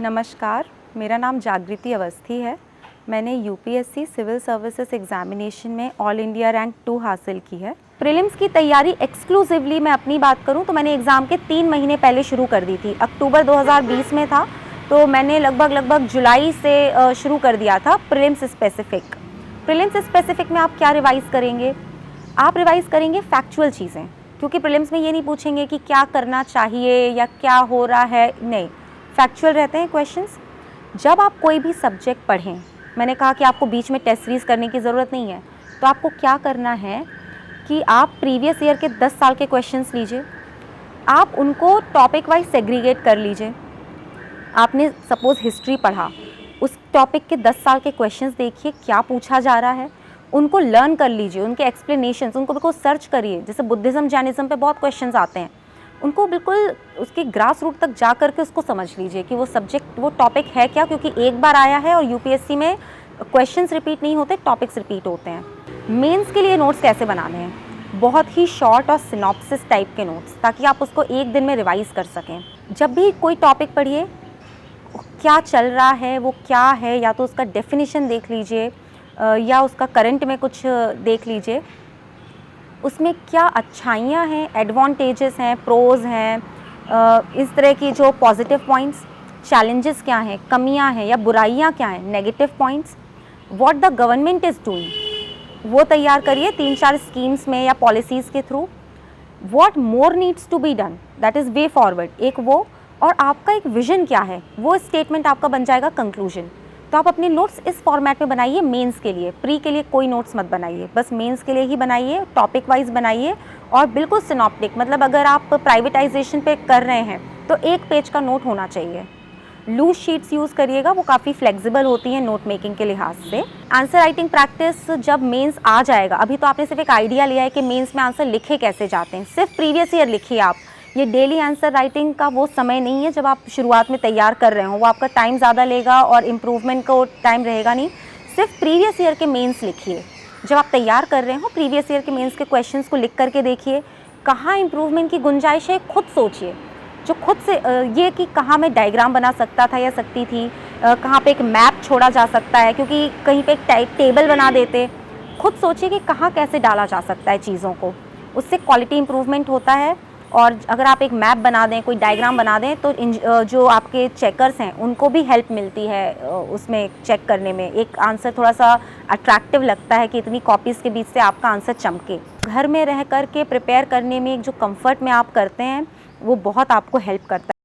नमस्कार, मेरा नाम जागृति अवस्थी है। मैंने यूपीएससी सिविल सर्विसेज एग्जामिनेशन में ऑल इंडिया रैंक 2 हासिल की है। प्रीलिम्स की तैयारी एक्सक्लूसिवली मैं अपनी बात करूं तो मैंने एग्ज़ाम के 3 महीने पहले शुरू कर दी थी। अक्टूबर 2020 में था, तो मैंने लगभग जुलाई से शुरू कर दिया था प्रीलिम्स स्पेसिफिक। प्रीलिम्स स्पेसिफिक में आप क्या रिवाइज़ करेंगे? आप रिवाइज़ करेंगे फैक्चुअल चीज़ें, क्योंकि प्रीलिम्स में ये नहीं पूछेंगे कि क्या करना चाहिए या क्या हो रहा है, नहीं, फैक्चुअल रहते हैं क्वेश्चंस। जब आप कोई भी सब्जेक्ट पढ़ें, मैंने कहा कि आपको बीच में टेस्ट सीरीज़ करने की ज़रूरत नहीं है, तो आपको क्या करना है कि आप प्रीवियस ईयर के 10 साल के क्वेश्चंस लीजिए, आप उनको टॉपिक वाइज सेग्रीगेट कर लीजिए। आपने सपोज़ हिस्ट्री पढ़ा, उस टॉपिक के 10 साल के क्वेश्चंस देखिए क्या पूछा जा रहा है, उनको लर्न कर लीजिए, उनके एक्सप्लेनेशंस उनको बिल्कुल सर्च करिए। जैसे बुद्धिज़्म जैनिज़्म पे बहुत क्वेश्चंस आते हैं, उनको बिल्कुल उसके ग्रास रूट तक जा कर के उसको समझ लीजिए कि वो सब्जेक्ट, वो टॉपिक है क्या, क्योंकि एक बार आया है और यूपीएससी में क्वेश्चंस रिपीट नहीं होते, टॉपिक्स रिपीट होते हैं। मेंस के लिए नोट्स कैसे बनाने हैं? बहुत ही शॉर्ट और सिनॉप्सिस टाइप के नोट्स, ताकि आप उसको एक दिन में रिवाइज़ कर सकें। जब भी कोई टॉपिक पढ़िए, क्या चल रहा है, वो क्या है, या तो उसका डेफिनेशन देख लीजिए या उसका करंट में कुछ देख लीजिए, उसमें क्या अच्छाइयाँ हैं, एडवांटेजेस हैं, प्रोज हैं, इस तरह की जो पॉजिटिव पॉइंट्स, चैलेंजेस क्या हैं, कमियां हैं या बुराइयां क्या हैं, negative points, what the government is doing, वो तैयार करिए 3-4 स्कीम्स में या पॉलिसीज़ के थ्रू। What more needs to be done, that is way forward, एक वो, और आपका एक विजन क्या है, वो स्टेटमेंट आपका बन जाएगा कंक्लूजन। तो आप अपने नोट्स इस फॉर्मेट में बनाइए मेंस के लिए। प्री के लिए कोई नोट्स मत बनाइए, बस मेंस के लिए ही बनाइए, टॉपिक वाइज बनाइए और बिल्कुल सिनॉप्टिक। मतलब अगर आप प्राइवेटाइजेशन पे कर रहे हैं तो 1 पेज का नोट होना चाहिए। लूज शीट्स यूज़ करिएगा, वो काफ़ी फ्लेक्सिबल होती हैं नोट मेकिंग के लिहाज से। आंसर राइटिंग प्रैक्टिस जब मेंस आ जाएगा, अभी तो आपने सिर्फ एक आइडिया लिया है कि मेंस में आंसर लिखे कैसे जाते हैं, सिर्फ प्रीवियस ईयर लिखिए आप। ये डेली आंसर राइटिंग का वो समय नहीं है जब आप शुरुआत में तैयार कर रहे हो, वो आपका टाइम ज़्यादा लेगा और इम्प्रूवमेंट को टाइम रहेगा नहीं। सिर्फ प्रीवियस ईयर के मेंस लिखिए। जब आप तैयार कर रहे हो, प्रीवियस ईयर के मेंस के क्वेश्चंस को लिख करके देखिए, कहाँ इम्प्रूवमेंट की गुंजाइश है, खुद सोचिए। जो खुद से ये कि कहाँ मैं डायग्राम बना सकता था या सकती थी, कहाँ पे एक मैप छोड़ा जा सकता है, क्योंकि कहीं पे एक टेबल बना देते। खुद सोचिए कि कहाँ कैसे डाला जा सकता है चीज़ों को, उससे क्वालिटी इम्प्रूवमेंट होता है। और अगर आप एक मैप बना दें, कोई डायग्राम बना दें, तो जो आपके चेकर्स हैं उनको भी हेल्प मिलती है उसमें चेक करने में। एक आंसर थोड़ा सा अट्रैक्टिव लगता है कि इतनी कॉपीज़ के बीच से आपका आंसर चमके। घर में रह कर के प्रिपेयर करने में एक जो कंफर्ट में आप करते हैं, वो बहुत आपको हेल्प करता है।